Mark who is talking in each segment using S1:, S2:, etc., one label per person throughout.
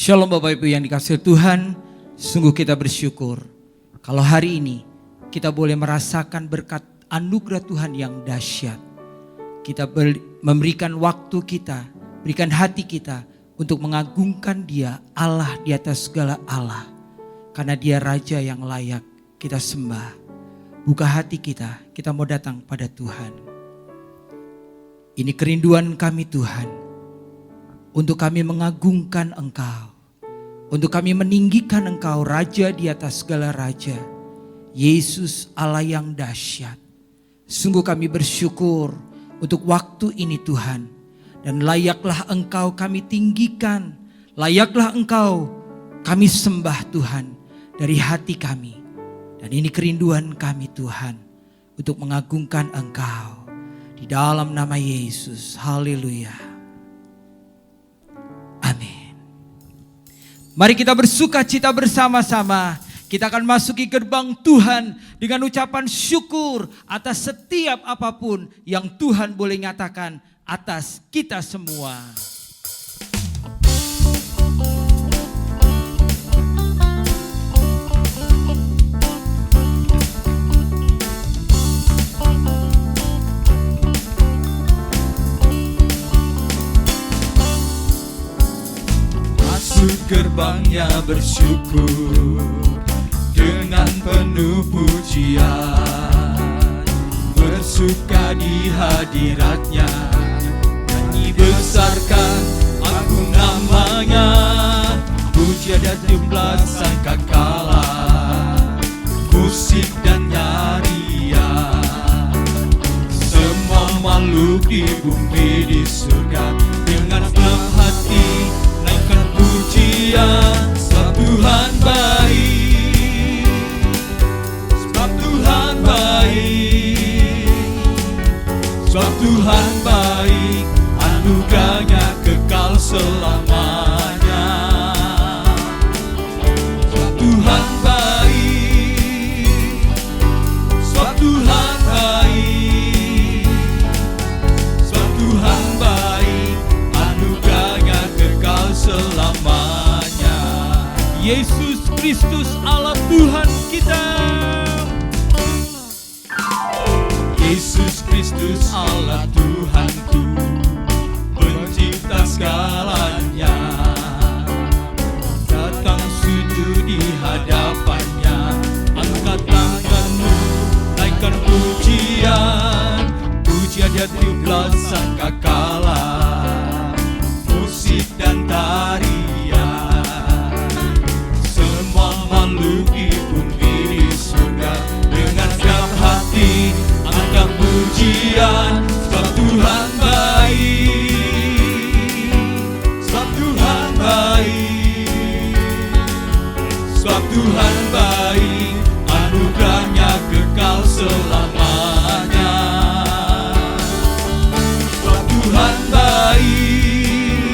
S1: Shalom Bapak Ibu yang dikasihi Tuhan, sungguh kita bersyukur kalau hari ini kita boleh merasakan berkat anugerah Tuhan yang dahsyat. Kita memberikan waktu kita, berikan hati kita untuk mengagungkan Dia, Allah di atas segala Allah. Karena Dia Raja yang layak kita sembah. Buka hati kita mau datang pada Tuhan. Ini kerinduan kami Tuhan. Untuk kami mengagungkan Engkau. Untuk kami meninggikan Engkau Raja di atas segala Raja. Yesus Allah yang dahsyat. Sungguh kami bersyukur untuk waktu ini Tuhan. Dan layaklah Engkau kami tinggikan. Layaklah Engkau kami sembah Tuhan dari hati kami. Dan ini kerinduan kami Tuhan. Untuk mengagungkan Engkau. Di dalam nama Yesus. Haleluya. Amin. Mari kita bersuka cita bersama-sama. Kita akan masuki gerbang Tuhan dengan ucapan syukur atas setiap apapun yang Tuhan boleh nyatakan atas kita semua.
S2: Gerbangnya bersyukur dengan penuh pujian, bersuka di hadiratnya, nyanyi besarkan agung namanya, puja dan jumlah sangkakala, musik dan nyanyian, semua makhluk di bumi di surga dengan senang hati pujian, sebab Tuhan baik, sebab Tuhan baik, sebab Tuhan baik, anugerahnya kekal selamanya. Sebab Tuhan baik, sebab Tuhan baik, sebab Tuhan baik, anugerahnya kekal selamanya.
S1: Yesus Kristus Allah Tuhan kita.
S2: Yesus Kristus Allah Tuhanku, pencipta segalanya. Datang sujud di hadapannya, angkat tanganmu, naikkan pujian, pujian dia tiuplah sangkakala, musik dan tarian. Semua makhluk di bumi di surga dengan siap hati angkat pujian, sebab Tuhan baik, sebab Tuhan baik, sebab Tuhan baik, anugerahnya kekal selamanya. Sebab Tuhan baik,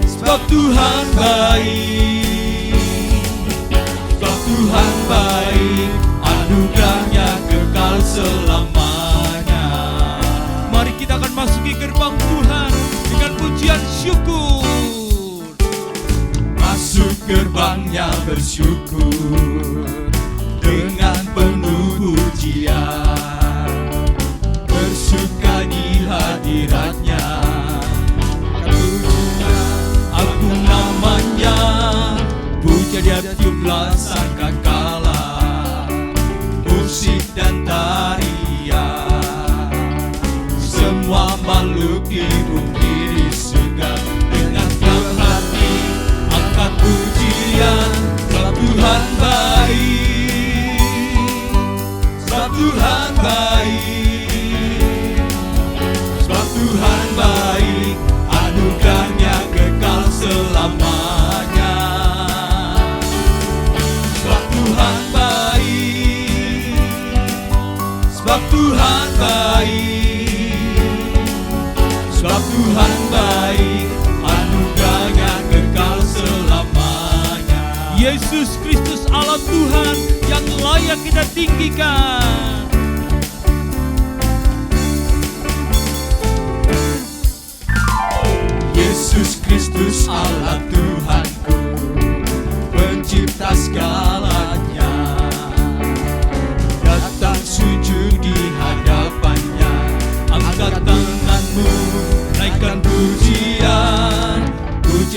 S2: sebab Tuhan baik, sebab Tuhan baik, anugerahnya kekal selamanya.
S1: Mari kita akan masuki gerbang Tuhan dengan pujian syukur.
S2: Masuk gerbangnya bersyukur dengan penuh pujian, bersuka di hadiratnya, agung namanya, puja dia tiuplah sangkakala, musik dan tarian, semua makhluk di bumi di surga dengan senang hati angkat pujian, sebab Tuhan baik, sebab Tuhan baik, sebab Tuhan baik, anugerahnya kekal selamanya. Sebab Tuhan baik, sebab Tuhan baik, sebab Tuhan baik, anugerahnya kekal selamanya.
S1: Yesus Kristus Allah Tuhan yang layak kita tinggikan.
S2: Yesus Kristus Allah Tuhan,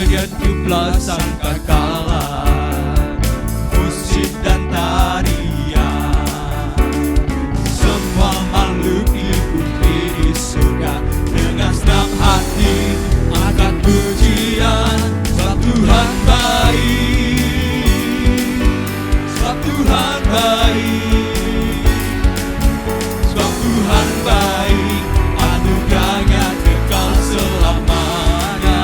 S2: kejadian jumlah sangkakala, musik dan tarian. Semua makhluk di bumi di surga dengan senang hati angkat pujian. Sebab Tuhan baik, sebab Tuhan baik, sebab Tuhan baik, anugerahnya kekal selamanya.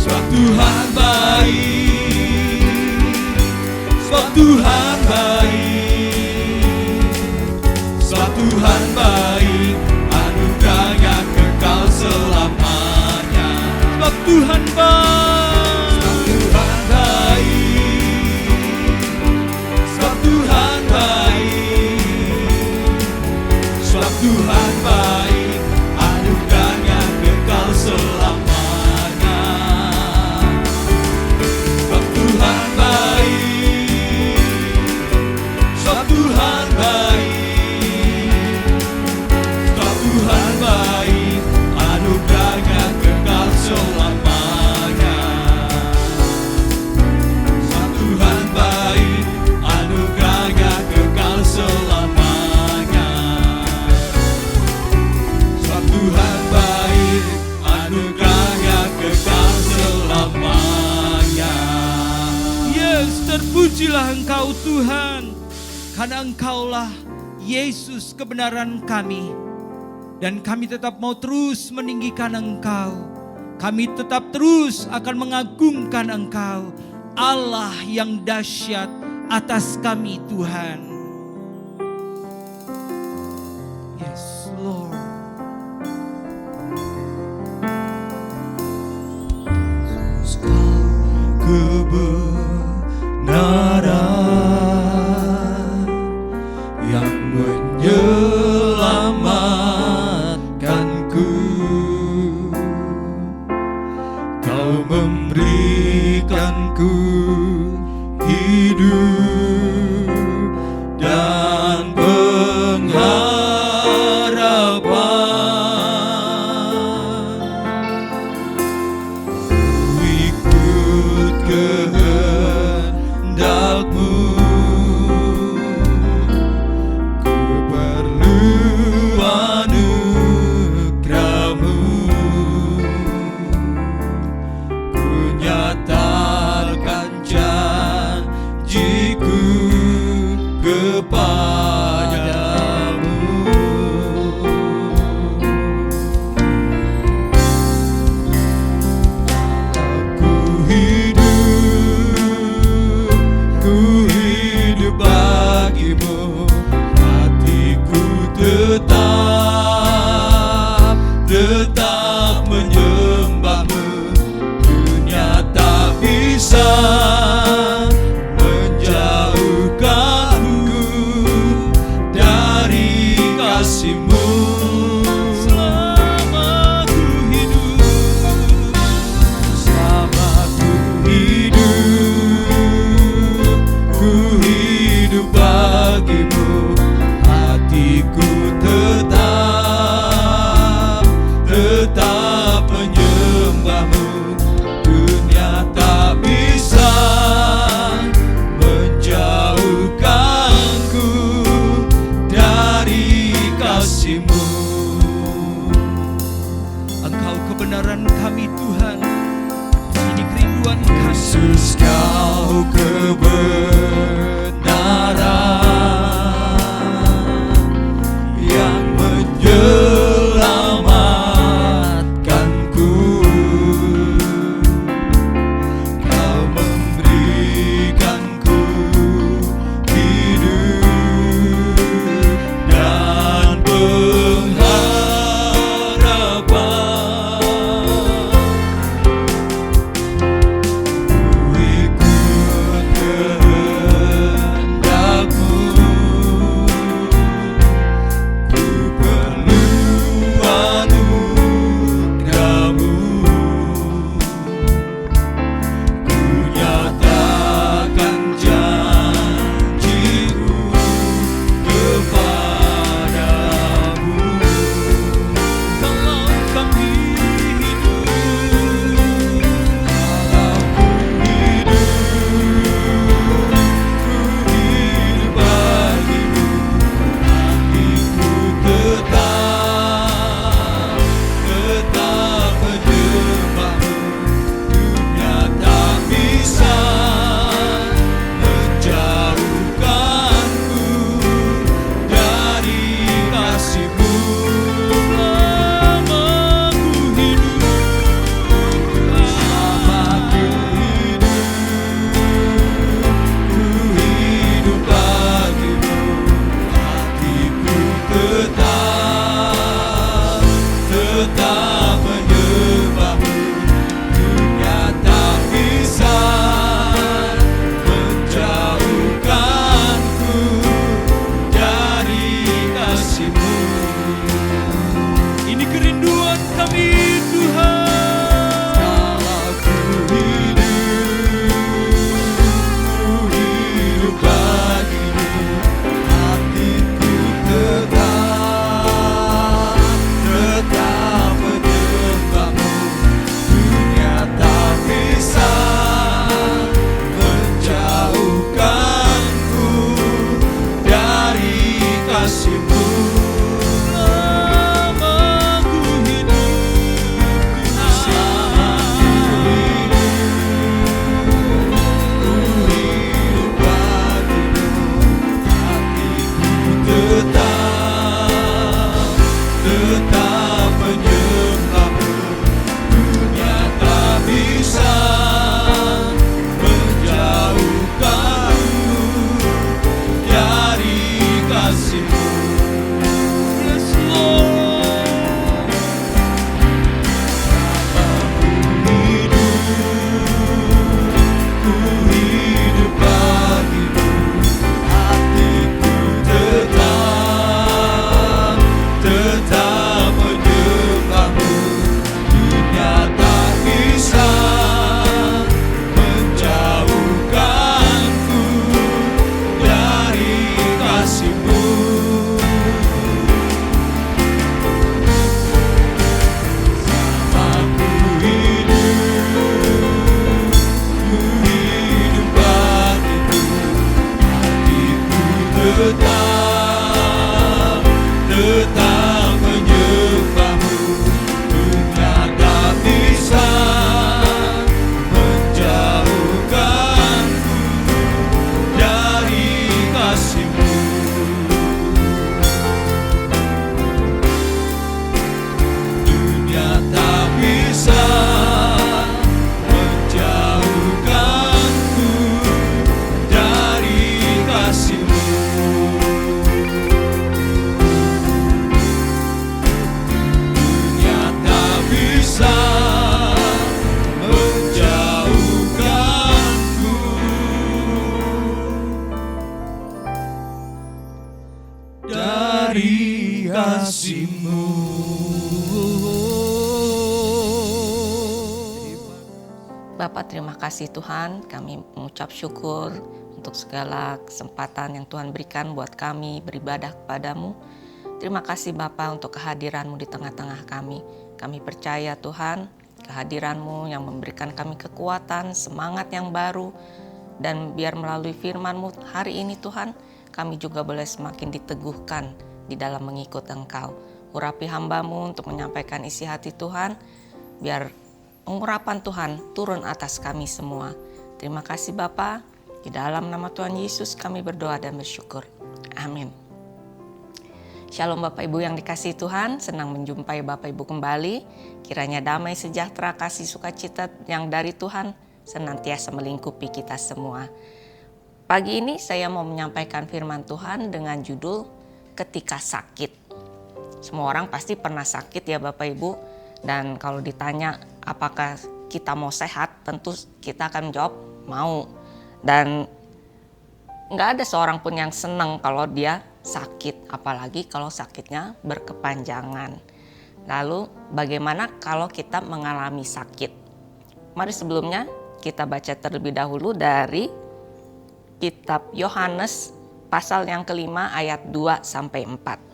S2: Sebab Tuhan baik, sebab Tuhan baik, sebab Tuhan baik, anugerahnya kekal selamanya. Sebab Tuhan baik, sebab Tuhan baik, sebab Tuhan baik, sebab Tuhan baik, anugerahnya kekal selamanya. Sebab Tuhan baik, sebab Tuhan baik, sebab Tuhan baik, anugerahnya kekal selamanya. Sebab Tuhan baik, anugerahnya kekal selamanya. Sebab Tuhan baik, anugerahnya kekal selamanya.
S1: Yes, terpujilah Engkau Tuhan, karena Engkaulah Yesus kebenaran kami. Dan kami tetap mau terus meninggikan Engkau. Kami tetap terus akan mengagungkan Engkau, Allah yang dahsyat atas kami Tuhan. Yes, Lord.
S2: Kebenaran yang menyelamatkanku, Kau memberikanku hidup dan pengharapan. Ku ikut kehendak-Mu, ku perlu anugerah-Mu. Ku nyatakan janjiku kepadamu. Ku hidup bagimu, hatiku tetap menyembah-Mu. Dunia tak bisa menjauhkanku dari kasih-Mu. Selama ku hidup, selama ku hidup bagimu, hatiku tetap menyembah-Mu. Dunia tak bisa menjauhkanku dari kasih-Mu.
S1: Engkau kebenaran kami Tuhan. Ini kerinduan kami.
S2: Yesus, Kau kebenaran yang menyelamatkanku. Kau memberikanku hidup dan pengharapan. Ku ikut kehendak-Mu,
S3: Bapak, terima kasih Tuhan, kami mengucap syukur untuk segala kesempatan yang Tuhan berikan buat kami beribadah kepadamu. Terima kasih Bapa untuk kehadiran-Mu di tengah-tengah kami. Kami percaya Tuhan, kehadiran-Mu yang memberikan kami kekuatan, semangat yang baru, dan biar melalui firman-Mu hari ini Tuhan, kami juga boleh semakin diteguhkan di dalam mengikut Engkau. Urapi hamba-Mu untuk menyampaikan isi hati Tuhan, biar pengurapan Tuhan turun atas kami semua. Terima kasih Bapa, di dalam nama Tuhan Yesus kami berdoa dan bersyukur. Amin. Shalom Bapak Ibu yang dikasihi Tuhan, senang menjumpai Bapak Ibu kembali. Kiranya damai sejahtera kasih sukacita yang dari Tuhan senantiasa melingkupi kita semua. Pagi ini saya mau menyampaikan firman Tuhan dengan judul Ketika Sakit. Semua orang pasti pernah sakit ya Bapak Ibu. Dan kalau ditanya apakah kita mau sehat, tentu kita akan menjawab mau. Dan nggak ada seorang pun yang senang kalau dia sakit, apalagi kalau sakitnya berkepanjangan. Lalu bagaimana kalau kita mengalami sakit? Mari sebelumnya kita baca terlebih dahulu dari kitab Yohanes pasal yang kelima ayat 2-4.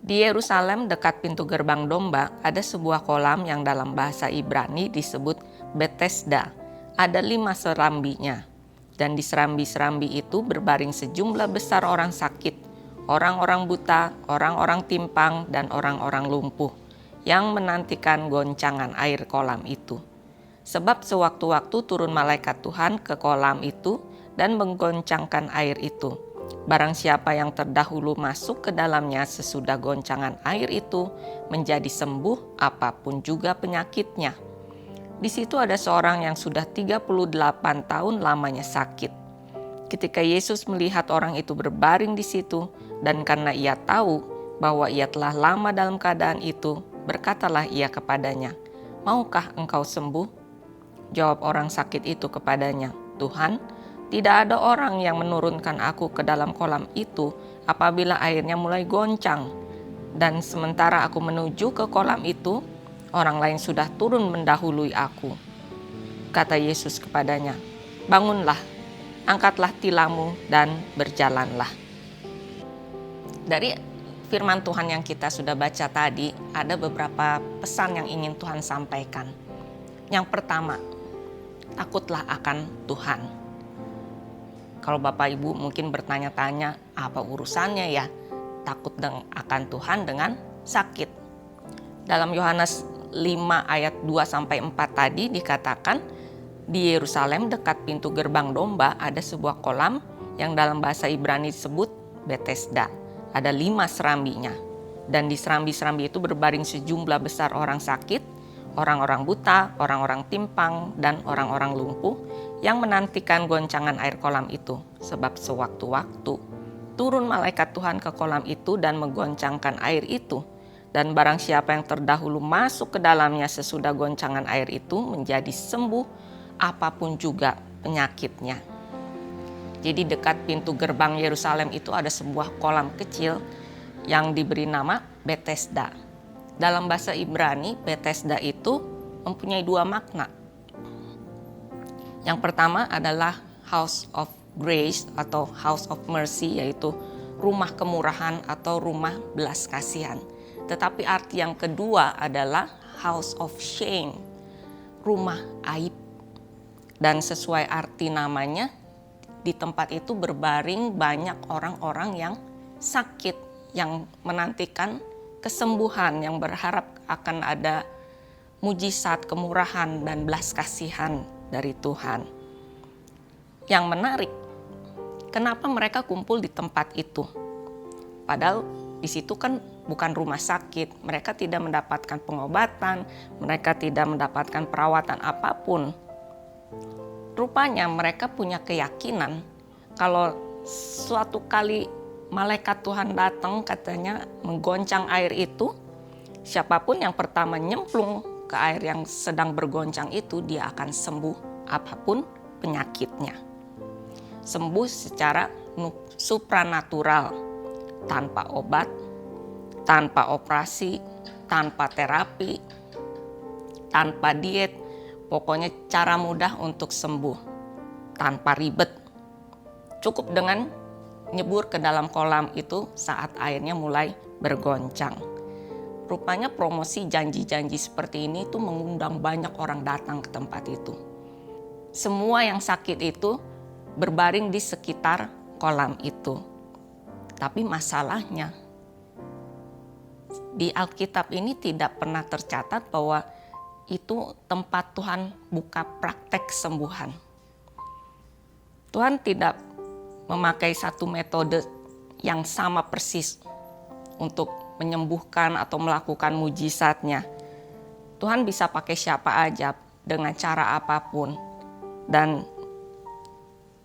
S3: Di Yerusalem dekat pintu gerbang domba ada sebuah kolam yang dalam bahasa Ibrani disebut Bethesda. Ada 5 serambinya. Dan di serambi-serambi itu berbaring sejumlah besar orang sakit, orang-orang buta, orang-orang timpang, dan orang-orang lumpuh yang menantikan goncangan air kolam itu. Sebab sewaktu-waktu turun malaikat Tuhan ke kolam itu dan menggoncangkan air itu. Barang siapa yang terdahulu masuk ke dalamnya sesudah goncangan air itu menjadi sembuh apapun juga penyakitnya. Di situ ada seorang yang sudah 38 tahun lamanya sakit. Ketika Yesus melihat orang itu berbaring di situ dan karena ia tahu bahwa ia telah lama dalam keadaan itu, berkatalah ia kepadanya, "Maukah engkau sembuh?" Jawab orang sakit itu kepadanya, "Tuhan, tidak ada orang yang menurunkan aku ke dalam kolam itu apabila airnya mulai goncang. Dan sementara aku menuju ke kolam itu, orang lain sudah turun mendahului aku." Kata Yesus kepadanya, "Bangunlah, angkatlah tilammu dan berjalanlah." Dari firman Tuhan yang kita sudah baca tadi, ada beberapa pesan yang ingin Tuhan sampaikan. Yang pertama, takutlah akan Tuhan. Kalau Bapak Ibu mungkin bertanya-tanya, apa urusannya ya takut akan Tuhan dengan sakit? Dalam Yohanes 5 ayat 2-4 tadi dikatakan, di Yerusalem dekat pintu gerbang domba ada sebuah kolam yang dalam bahasa Ibrani disebut Bethesda. Ada 5 serambinya. Dan di serambi-serambi itu berbaring sejumlah besar orang sakit, orang-orang buta, orang-orang timpang, dan orang-orang lumpuh yang menantikan goncangan air kolam itu. Sebab sewaktu-waktu turun malaikat Tuhan ke kolam itu dan menggoncangkan air itu. Dan barang siapa yang terdahulu masuk ke dalamnya sesudah goncangan air itu menjadi sembuh apapun juga penyakitnya. Jadi dekat pintu gerbang Yerusalem itu ada sebuah kolam kecil yang diberi nama Bethesda. Dalam bahasa Ibrani, Bethesda itu mempunyai 2 makna. Yang pertama adalah House of Grace atau House of Mercy, yaitu rumah kemurahan atau rumah belas kasihan. Tetapi arti yang kedua adalah House of Shame, rumah aib. Dan sesuai arti namanya, di tempat itu berbaring banyak orang-orang yang sakit, yang menantikan kesembuhan, yang berharap akan ada mujizat, kemurahan, dan belas kasihan dari Tuhan. Yang menarik, kenapa mereka kumpul di tempat itu? Padahal di situ kan bukan rumah sakit, mereka tidak mendapatkan pengobatan, mereka tidak mendapatkan perawatan apapun. Rupanya mereka punya keyakinan kalau suatu kali malaikat Tuhan datang, katanya menggoncang air itu, siapapun yang pertama nyemplung ke air yang sedang bergoncang itu, dia akan sembuh apapun penyakitnya. Sembuh secara supranatural, tanpa obat, tanpa operasi, tanpa terapi, tanpa diet, Pokoknya cara mudah untuk sembuh tanpa ribet. Cukup dengan nyebur ke dalam kolam itu saat airnya mulai bergoncang. Rupanya promosi janji-janji seperti ini itu mengundang banyak orang datang ke tempat itu. Semua yang sakit itu berbaring di sekitar kolam itu. Tapi masalahnya di Alkitab ini tidak pernah tercatat bahwa itu tempat Tuhan buka praktek kesembuhan. Tuhan tidak memakai satu metode yang sama persis untuk menyembuhkan atau melakukan mujizatnya. Tuhan bisa pakai siapa aja dengan cara apapun. Dan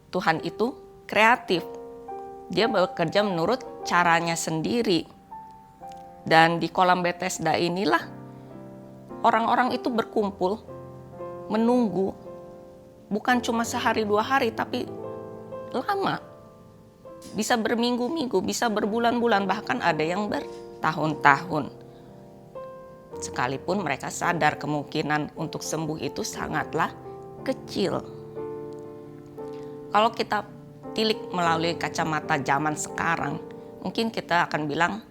S3: Tuhan itu kreatif. Dia bekerja menurut caranya sendiri. Dan di kolam Bethesda inilah orang-orang itu berkumpul menunggu. Bukan cuma sehari 2 hari tapi lama. Bisa berminggu-minggu, bisa berbulan-bulan, bahkan ada yang bertahun-tahun. Sekalipun mereka sadar kemungkinan untuk sembuh itu sangatlah kecil. Kalau kita tilik melalui kacamata zaman sekarang, mungkin kita akan bilang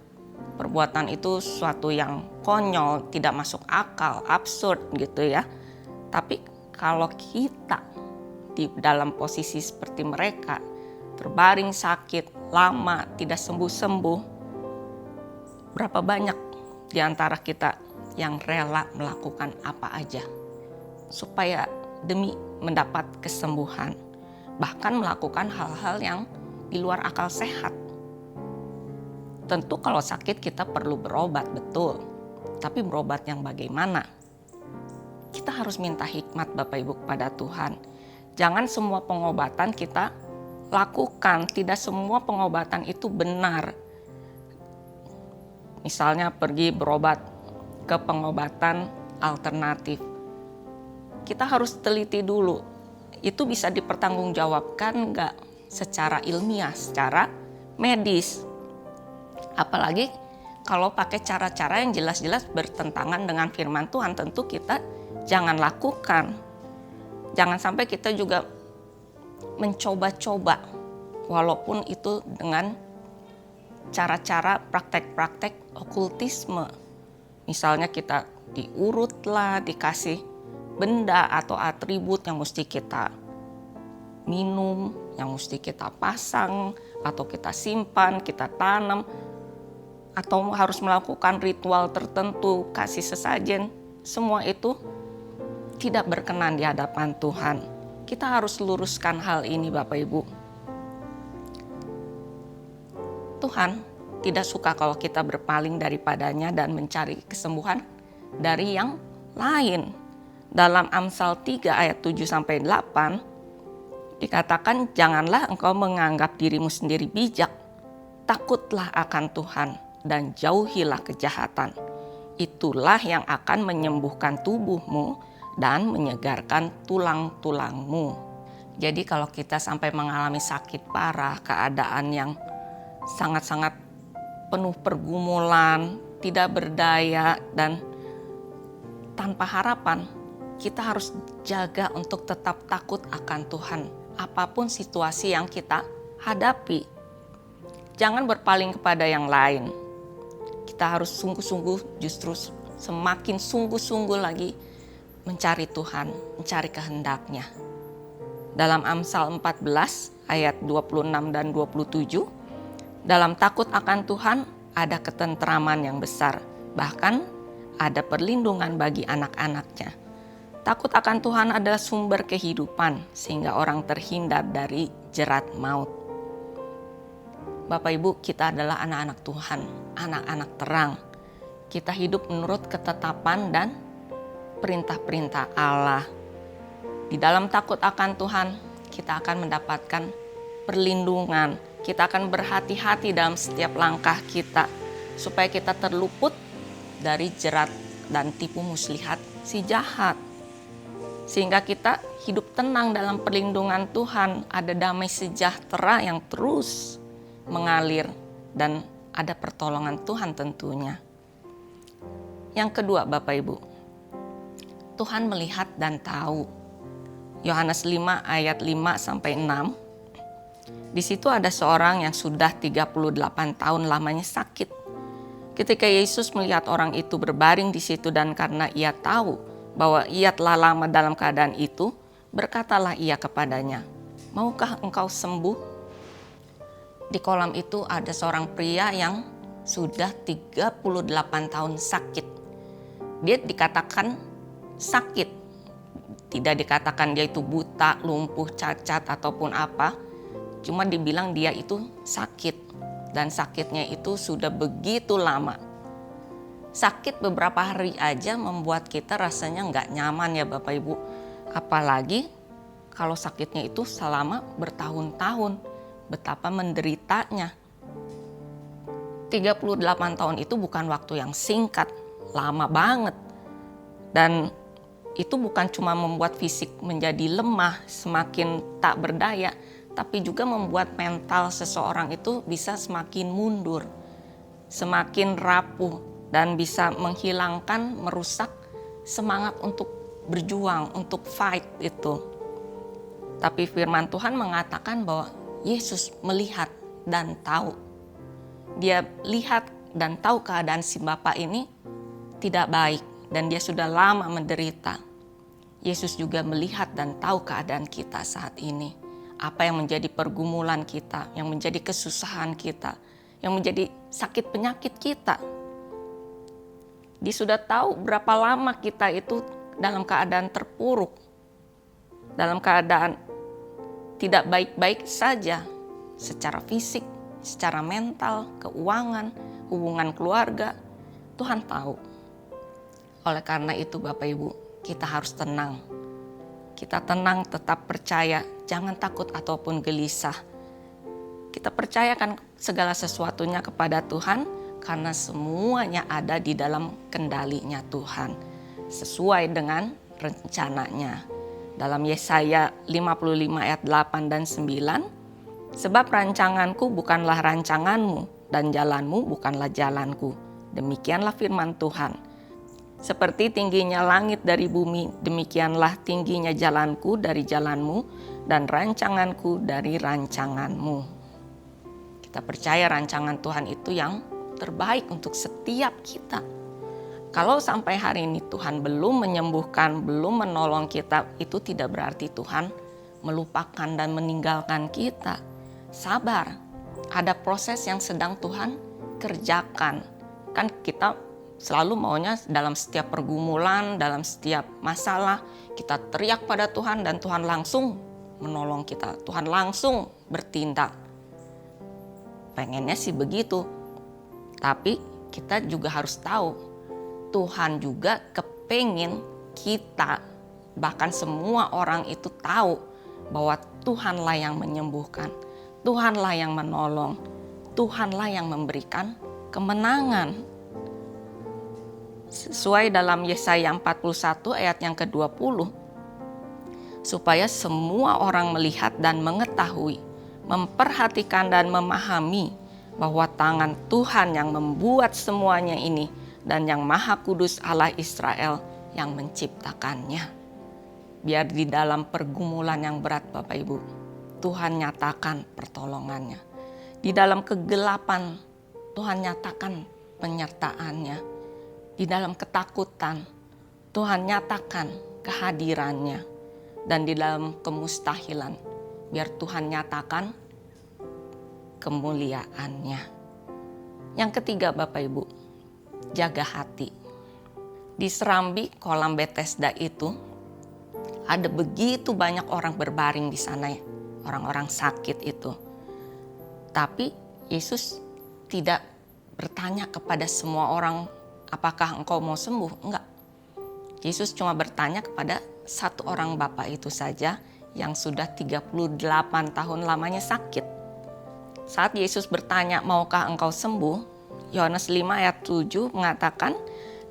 S3: perbuatan itu suatu yang konyol, tidak masuk akal, absurd gitu ya. Tapi kalau kita di dalam posisi seperti mereka, terbaring sakit, lama, tidak sembuh-sembuh, berapa banyak di antara kita yang rela melakukan apa aja supaya demi mendapat kesembuhan, bahkan melakukan hal-hal yang di luar akal sehat. Tentu kalau sakit kita perlu berobat, betul, tapi berobat yang bagaimana? Kita harus minta hikmat Bapak Ibu kepada Tuhan. Jangan semua pengobatan kita lakukan, tidak semua pengobatan itu benar. Misalnya pergi berobat ke pengobatan alternatif. Kita harus teliti dulu, itu bisa dipertanggungjawabkan enggak secara ilmiah, secara medis. Apalagi kalau pakai cara-cara yang jelas-jelas bertentangan dengan firman Tuhan, tentu kita jangan lakukan. Jangan sampai kita juga mencoba-coba, walaupun itu dengan cara-cara praktek-praktek okultisme. Misalnya kita diurut lah, dikasih benda atau atribut yang mesti kita minum, yang mesti kita pasang, atau kita simpan, kita tanam, atau harus melakukan ritual tertentu, kasih sesajen. Semua itu tidak berkenan di hadapan Tuhan. Kita harus luruskan hal ini Bapak Ibu. Tuhan tidak suka kalau kita berpaling daripadanya dan mencari kesembuhan dari yang lain. Dalam Amsal 3 ayat 7-8 dikatakan, janganlah engkau menganggap dirimu sendiri bijak. Takutlah akan Tuhan dan jauhilah kejahatan. Itulah yang akan menyembuhkan tubuhmu dan menyegarkan tulang-tulangmu. Jadi kalau kita sampai mengalami sakit parah, keadaan yang sangat-sangat penuh pergumulan, tidak berdaya dan tanpa harapan, kita harus jaga untuk tetap takut akan Tuhan. Apapun situasi yang kita hadapi, jangan berpaling kepada yang lain. Kita harus sungguh-sungguh, justru semakin sungguh-sungguh lagi mencari Tuhan, mencari kehendak-Nya. Dalam Amsal 14 ayat 26 dan 27, dalam takut akan Tuhan ada ketentraman yang besar, bahkan ada perlindungan bagi anak-anaknya. Takut akan Tuhan adalah sumber kehidupan, sehingga orang terhindar dari jerat maut. Bapak Ibu, kita adalah anak-anak Tuhan, anak-anak terang. Kita hidup menurut ketetapan dan perintah-perintah Allah. Di dalam takut akan Tuhan, kita akan mendapatkan perlindungan. Kita akan berhati-hati dalam setiap langkah kita, supaya kita terluput dari jerat dan tipu muslihat si jahat. Sehingga kita hidup tenang dalam perlindungan Tuhan, ada damai sejahtera yang terus mengalir, dan ada pertolongan Tuhan tentunya. Yang kedua Bapak Ibu, Tuhan melihat dan tahu. Yohanes 5 ayat 5-6. Di situ ada seorang yang sudah 38 tahun lamanya sakit. Ketika Yesus melihat orang itu berbaring di situ dan karena ia tahu bahwa ia telah lama dalam keadaan itu, berkatalah ia kepadanya, "Maukah engkau sembuh?" Di kolam itu ada seorang pria yang sudah 38 tahun sakit. Dia dikatakan sakit. Tidak dikatakan dia itu buta, lumpuh, cacat ataupun apa. Cuma dibilang dia itu sakit. Dan sakitnya itu sudah begitu lama. Sakit beberapa hari aja membuat kita rasanya nggak nyaman ya Bapak Ibu. Apalagi kalau sakitnya itu selama bertahun-tahun. Betapa menderitanya. 38 tahun itu bukan waktu yang singkat. Lama banget. Dan itu bukan cuma membuat fisik menjadi lemah, semakin tak berdaya, tapi juga membuat mental seseorang itu bisa semakin mundur, semakin rapuh, dan bisa menghilangkan, merusak semangat untuk berjuang, untuk fight itu. Tapi firman Tuhan mengatakan bahwa Yesus melihat dan tahu. Dia lihat dan tahu keadaan si bapak ini tidak baik dan dia sudah lama menderita. Yesus juga melihat dan tahu keadaan kita saat ini. Apa yang menjadi pergumulan kita, yang menjadi kesusahan kita, yang menjadi sakit penyakit kita. Dia sudah tahu berapa lama kita itu dalam keadaan terpuruk, dalam keadaan tidak baik-baik saja, secara fisik, secara mental, keuangan, hubungan keluarga. Tuhan tahu. Oleh karena itu Bapak Ibu, kita harus tenang. Kita tenang, tetap percaya, jangan takut ataupun gelisah. Kita percayakan segala sesuatunya kepada Tuhan karena semuanya ada di dalam kendalinya Tuhan. Sesuai dengan rencananya. Dalam Yesaya 55 ayat 8 dan 9, sebab rancanganku bukanlah rancanganmu dan jalanmu bukanlah jalanku. Demikianlah firman Tuhan. Seperti tingginya langit dari bumi, demikianlah tingginya jalanku dari jalanmu dan rancanganku dari rancanganmu. Kita percaya rancangan Tuhan itu yang terbaik untuk setiap kita. Kalau sampai hari ini Tuhan belum menyembuhkan, belum menolong kita, itu tidak berarti Tuhan melupakan dan meninggalkan kita. Sabar, ada proses yang sedang Tuhan kerjakan. Kan kita selalu maunya dalam setiap pergumulan, dalam setiap masalah, kita teriak pada Tuhan dan Tuhan langsung menolong kita. Tuhan langsung bertindak. Pengennya sih begitu. Tapi kita juga harus tahu, Tuhan juga kepengin kita, bahkan semua orang itu tahu bahwa Tuhanlah yang menyembuhkan. Tuhanlah yang menolong. Tuhanlah yang memberikan kemenangan. Sesuai dalam Yesaya 41 ayat yang ke-20, supaya semua orang melihat dan mengetahui, memperhatikan dan memahami bahwa tangan Tuhan yang membuat semuanya ini dan yang Maha Kudus Allah Israel yang menciptakannya. Biar di dalam pergumulan yang berat Bapak Ibu, Tuhan nyatakan pertolongannya. Di dalam kegelapan, Tuhan nyatakan penyertaannya. Di dalam ketakutan, Tuhan nyatakan kehadirannya. Dan di dalam kemustahilan, biar Tuhan nyatakan kemuliaannya. Yang ketiga Bapak Ibu, jaga hati. Di serambi kolam Bethesda itu, ada begitu banyak orang berbaring di sana ya. Orang-orang sakit itu. Tapi Yesus tidak bertanya kepada semua orang, apakah engkau mau sembuh? Enggak. Yesus cuma bertanya kepada satu orang bapak itu saja yang sudah 38 tahun lamanya sakit. Saat Yesus bertanya, maukah engkau sembuh? Yohanes 5 ayat 7 mengatakan,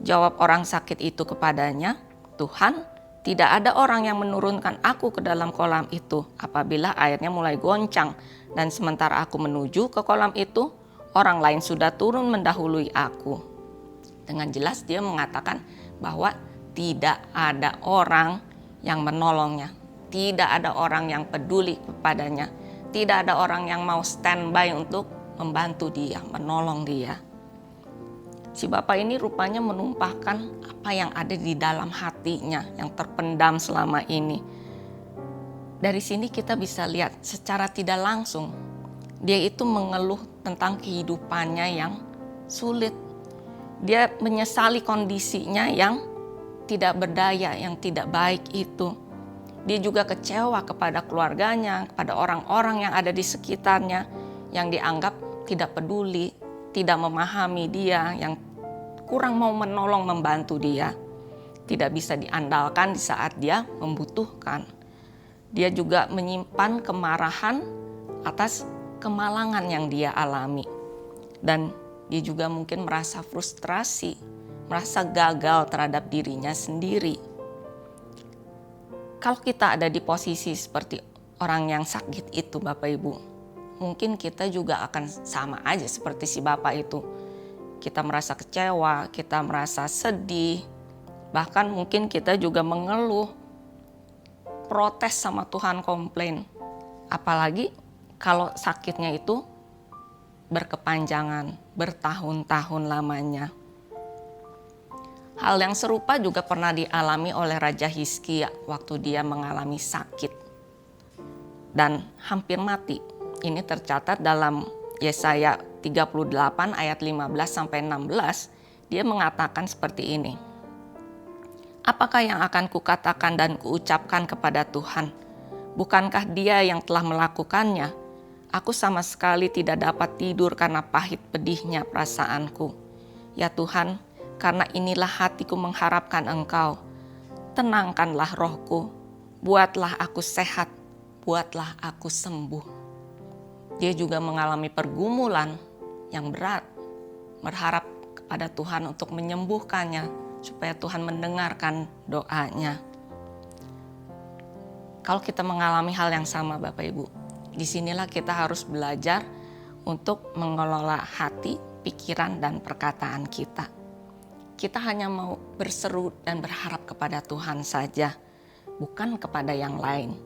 S3: jawab orang sakit itu kepadanya, Tuhan, tidak ada orang yang menurunkan aku ke dalam kolam itu apabila airnya mulai goncang. Dan sementara aku menuju ke kolam itu, orang lain sudah turun mendahului aku. Dengan jelas dia mengatakan bahwa tidak ada orang yang menolongnya. Tidak ada orang yang peduli kepadanya. Tidak ada orang yang mau standby untuk membantu dia, menolong dia. Si bapak ini rupanya menumpahkan apa yang ada di dalam hatinya yang terpendam selama ini. Dari sini kita bisa lihat secara tidak langsung dia itu mengeluh tentang kehidupannya yang sulit. Dia menyesali kondisinya yang tidak berdaya, yang tidak baik itu. Dia juga kecewa kepada keluarganya, kepada orang-orang yang ada di sekitarnya yang dianggap tidak peduli, tidak memahami dia, yang kurang mau menolong membantu dia. Tidak bisa diandalkan di saat dia membutuhkan. Dia juga menyimpan kemarahan atas kemalangan yang dia alami. Dan dia juga mungkin merasa frustrasi, merasa gagal terhadap dirinya sendiri. Kalau kita ada di posisi seperti orang yang sakit itu Bapak Ibu, mungkin kita juga akan sama aja seperti si Bapak itu. Kita merasa kecewa, kita merasa sedih, bahkan mungkin kita juga mengeluh, protes sama Tuhan, komplain. Apalagi kalau sakitnya itu berkepanjangan, bertahun-tahun lamanya. Hal yang serupa juga pernah dialami oleh Raja Hizkia waktu dia mengalami sakit dan hampir mati. Ini tercatat dalam Yesaya 38 ayat 15-16. Dia mengatakan seperti ini. Apakah yang akan kukatakan dan kuucapkan kepada Tuhan? Bukankah Dia yang telah melakukannya? Aku sama sekali tidak dapat tidur karena pahit pedihnya perasaanku. Ya Tuhan, karena inilah hatiku mengharapkan Engkau. Tenangkanlah rohku, buatlah aku sehat, buatlah aku sembuh. Dia juga mengalami pergumulan yang berat, berharap kepada Tuhan untuk menyembuhkannya, supaya Tuhan mendengarkan doanya. Kalau kita mengalami hal yang sama Bapak Ibu, disinilah kita harus belajar untuk mengelola hati, pikiran, dan perkataan kita. Kita hanya mau berseru dan berharap kepada Tuhan saja, bukan kepada yang lain.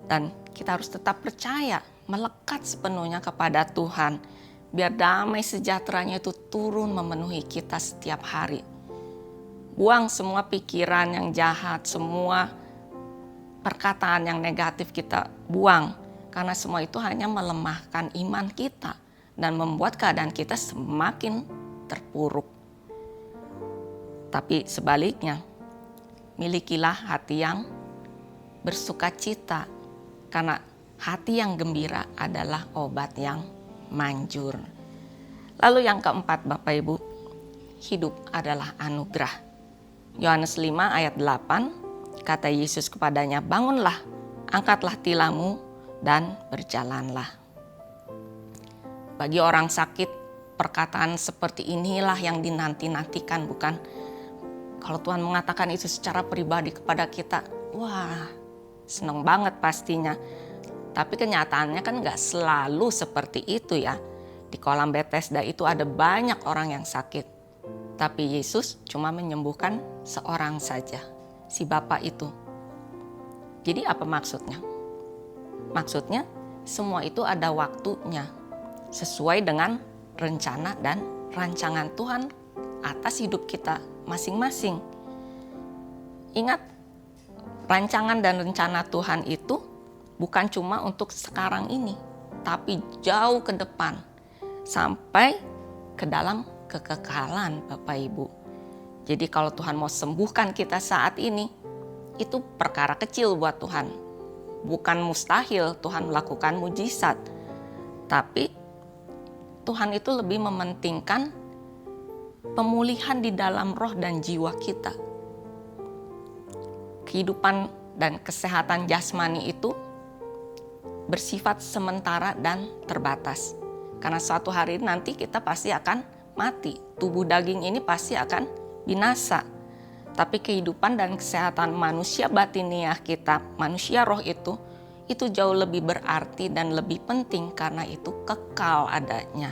S3: Dan kita harus tetap percaya, melekat sepenuhnya kepada Tuhan, biar damai sejahteranya itu turun memenuhi kita setiap hari. Buang semua pikiran yang jahat, semua perkataan yang negatif kita buang, karena semua itu hanya melemahkan iman kita dan membuat keadaan kita semakin terpuruk. Tapi sebaliknya, milikilah hati yang bersukacita, karena hati yang gembira adalah obat yang manjur. Lalu yang keempat Bapak Ibu, hidup adalah anugerah. Yohanes 5 ayat 8, kata Yesus kepadanya, bangunlah, angkatlah tilammu dan berjalanlah. Bagi orang sakit, perkataan seperti inilah yang dinanti-nantikan, bukan? Kalau Tuhan mengatakan itu secara pribadi kepada kita, wah, senang banget pastinya. Tapi kenyataannya kan gak selalu seperti itu ya. Di kolam Bethesda itu ada banyak orang yang sakit. Tapi Yesus cuma menyembuhkan seorang saja, si bapak itu. Jadi apa maksudnya? Maksudnya semua itu ada waktunya, sesuai dengan rencana dan rancangan Tuhan atas hidup kita masing-masing. Ingat, rancangan dan rencana Tuhan itu bukan cuma untuk sekarang ini, tapi jauh ke depan, sampai ke dalam kekekalan Bapak Ibu. Jadi kalau Tuhan mau sembuhkan kita saat ini, itu perkara kecil buat Tuhan. Bukan mustahil Tuhan melakukan mujizat, tapi Tuhan itu lebih mementingkan pemulihan di dalam roh dan jiwa kita. Kehidupan dan kesehatan jasmani itu bersifat sementara dan terbatas. Karena suatu hari nanti kita pasti akan mati. Tubuh daging ini pasti akan binasa. Tapi kehidupan dan kesehatan manusia batiniah kita, manusia roh itu jauh lebih berarti dan lebih penting karena itu kekal adanya.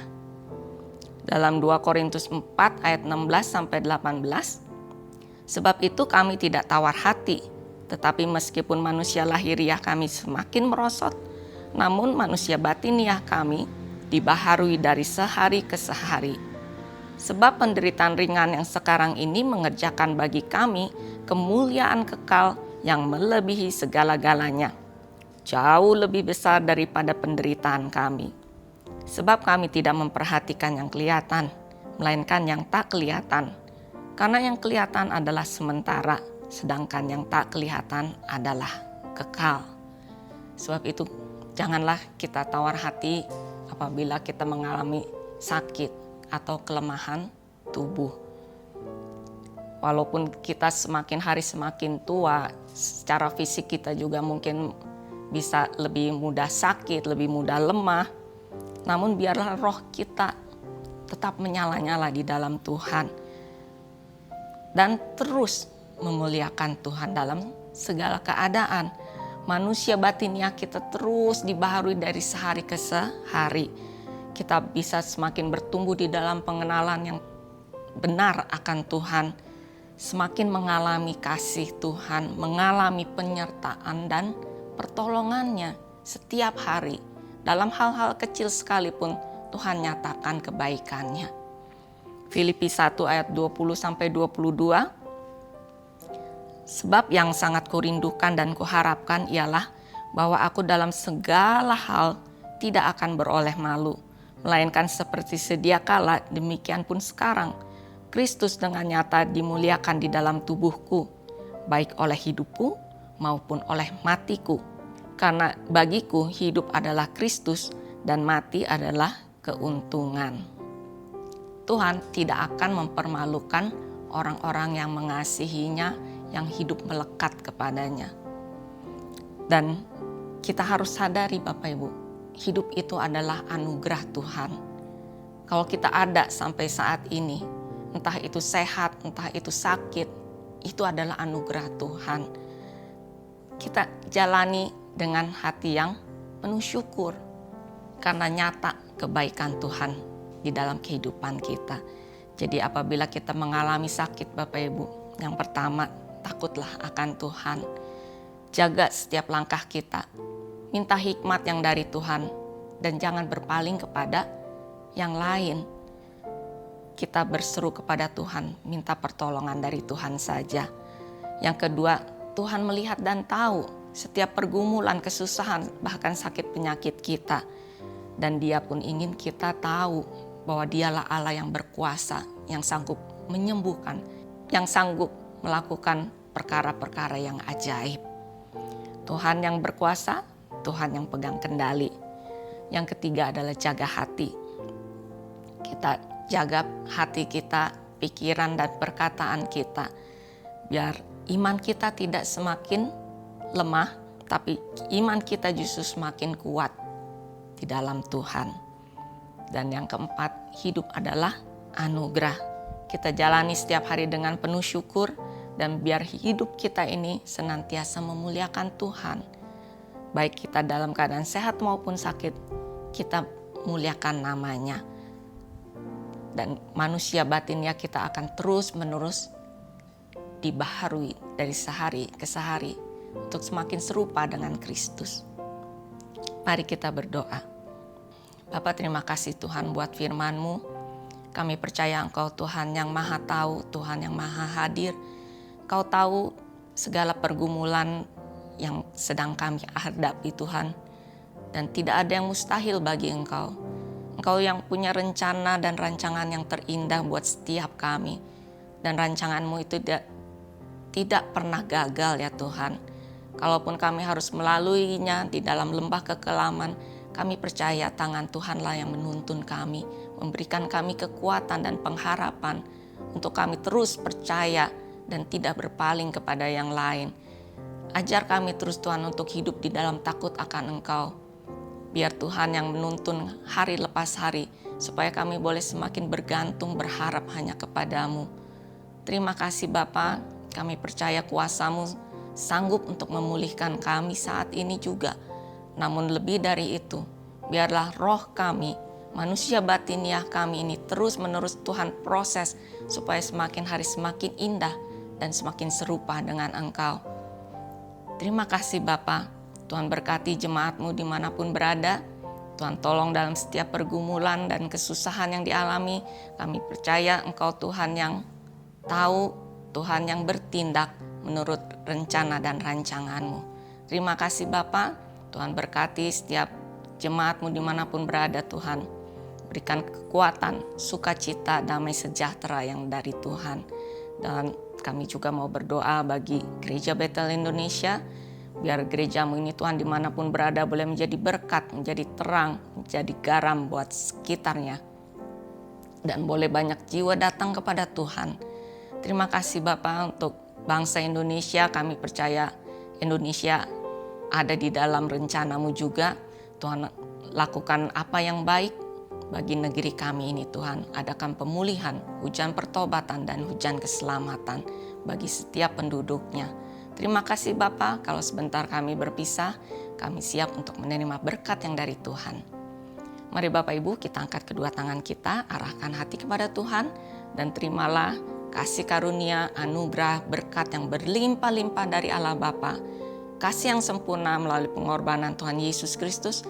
S3: Dalam 2 Korintus 4 ayat 16-18, Sebab itu kami tidak tawar hati, tetapi meskipun manusia lahiriah kami semakin merosot, namun manusia batiniah kami dibaharui dari sehari ke sehari. Sebab penderitaan ringan yang sekarang ini mengerjakan bagi kami kemuliaan kekal yang melebihi segala-galanya, jauh lebih besar daripada penderitaan kami. Sebab kami tidak memperhatikan yang kelihatan, melainkan yang tak kelihatan. Karena yang kelihatan adalah sementara, sedangkan yang tak kelihatan adalah kekal. Sebab itu janganlah kita tawar hati apabila kita mengalami sakit atau kelemahan tubuh. Walaupun kita semakin hari semakin tua, secara fisik kita juga mungkin bisa lebih mudah sakit, lebih mudah lemah. Namun biarlah roh kita tetap menyala-nyala di dalam Tuhan. Dan terus memuliakan Tuhan dalam segala keadaan. Manusia batiniah kita terus dibaharui dari sehari ke sehari. Kita bisa semakin bertumbuh di dalam pengenalan yang benar akan Tuhan. Semakin mengalami kasih Tuhan, mengalami penyertaan dan pertolongannya setiap hari. Dalam hal-hal kecil sekalipun Tuhan nyatakan kebaikannya. Filipi 1 ayat 20-22. Sebab yang sangat kurindukan dan kuharapkan ialah bahwa aku dalam segala hal tidak akan beroleh malu, melainkan seperti sedia kala demikian pun sekarang Kristus dengan nyata dimuliakan di dalam tubuhku, baik oleh hidupku maupun oleh matiku. Karena bagiku hidup adalah Kristus dan mati adalah keuntungan. Tuhan tidak akan mempermalukan orang-orang yang mengasihinya, yang hidup melekat kepadanya. Dan kita harus sadari Bapak Ibu, hidup itu adalah anugerah Tuhan. Kalau kita ada sampai saat ini, entah itu sehat, entah itu sakit, itu adalah anugerah Tuhan. Kita jalani dengan hati yang penuh syukur, karena nyata kebaikan Tuhan di dalam kehidupan kita. Jadi apabila kita mengalami sakit Bapak Ibu, yang pertama takutlah akan Tuhan. Jaga setiap langkah kita. Minta hikmat yang dari Tuhan dan jangan berpaling kepada yang lain. Kita berseru kepada Tuhan, minta pertolongan dari Tuhan saja. Yang kedua, Tuhan melihat dan tahu setiap pergumulan, kesusahan, bahkan sakit penyakit kita. Dan Dia pun ingin kita tahu bahwa Dialah Allah yang berkuasa, yang sanggup menyembuhkan, yang sanggup melakukan perkara-perkara yang ajaib. Tuhan yang berkuasa, Tuhan yang pegang kendali. Yang ketiga adalah jaga hati. Kita jaga hati kita, pikiran dan perkataan kita. Biar iman kita tidak semakin lemah, tapi iman kita justru semakin kuat di dalam Tuhan. Dan yang keempat, hidup adalah anugerah. Kita jalani setiap hari dengan penuh syukur dan biar hidup kita ini senantiasa memuliakan Tuhan. Baik kita dalam keadaan sehat maupun sakit, kita muliakan namanya. Dan manusia batinnya kita akan terus-menerus dibaharui dari sehari ke sehari untuk semakin serupa dengan Kristus. Mari kita berdoa. Bapa, terima kasih Tuhan buat firman-Mu. Kami percaya Engkau Tuhan yang Maha Tahu, Tuhan yang Maha Hadir. Engkau tahu segala pergumulan yang sedang kami hadapi Tuhan. Dan tidak ada yang mustahil bagi Engkau. Engkau yang punya rencana dan rancangan yang terindah buat setiap kami. Dan rancangan-Mu itu tidak pernah gagal ya Tuhan. Kalaupun kami harus melaluinya di dalam lembah kekelaman, kami percaya tangan Tuhanlah yang menuntun kami, memberikan kami kekuatan dan pengharapan untuk kami terus percaya dan tidak berpaling kepada yang lain. Ajar kami terus Tuhan untuk hidup di dalam takut akan Engkau. Biar Tuhan yang menuntun hari lepas hari, supaya kami boleh semakin bergantung berharap hanya kepadamu. Terima kasih Bapa, kami percaya kuasa-Mu sanggup untuk memulihkan kami saat ini juga. Namun lebih dari itu, biarlah roh kami, manusia batiniah kami ini terus-menerus Tuhan proses supaya semakin hari semakin indah dan semakin serupa dengan Engkau. Terima kasih Bapa, Tuhan berkati jemaat-Mu dimanapun berada. Tuhan tolong dalam setiap pergumulan dan kesusahan yang dialami. Kami percaya Engkau Tuhan yang tahu, Tuhan yang bertindak menurut rencana dan rancangan-Mu. Terima kasih Bapa, Tuhan berkati setiap jemaat-Mu dimanapun berada Tuhan. Berikan kekuatan, sukacita, damai sejahtera yang dari Tuhan. Dan kami juga mau berdoa bagi Gereja Bethel Indonesia, biar gereja-Mu ini Tuhan dimanapun berada boleh menjadi berkat, menjadi terang, menjadi garam buat sekitarnya. Dan boleh banyak jiwa datang kepada Tuhan. Terima kasih Bapa untuk bangsa Indonesia. Kami percaya Indonesia ada di dalam rencana-Mu juga. Tuhan lakukan apa yang baik bagi negeri kami ini Tuhan. Adakan pemulihan, hujan pertobatan dan hujan keselamatan bagi setiap penduduknya. Terima kasih Bapa, kalau sebentar kami berpisah, kami siap untuk menerima berkat yang dari Tuhan. Mari Bapak Ibu kita angkat kedua tangan kita, arahkan hati kepada Tuhan, dan terimalah kasih karunia, anugerah, berkat yang berlimpah-limpah dari Allah Bapa, kasih yang sempurna melalui pengorbanan Tuhan Yesus Kristus,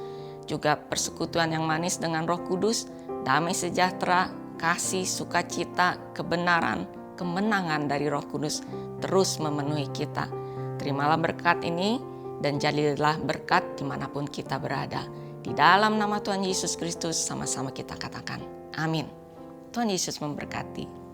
S3: juga persekutuan yang manis dengan Roh Kudus, damai sejahtera, kasih, sukacita, kebenaran, kemenangan dari Roh Kudus terus memenuhi kita. Terimalah berkat ini dan jadilah berkat dimanapun kita berada. Di dalam nama Tuhan Yesus Kristus sama-sama kita katakan amin. Tuhan Yesus memberkati.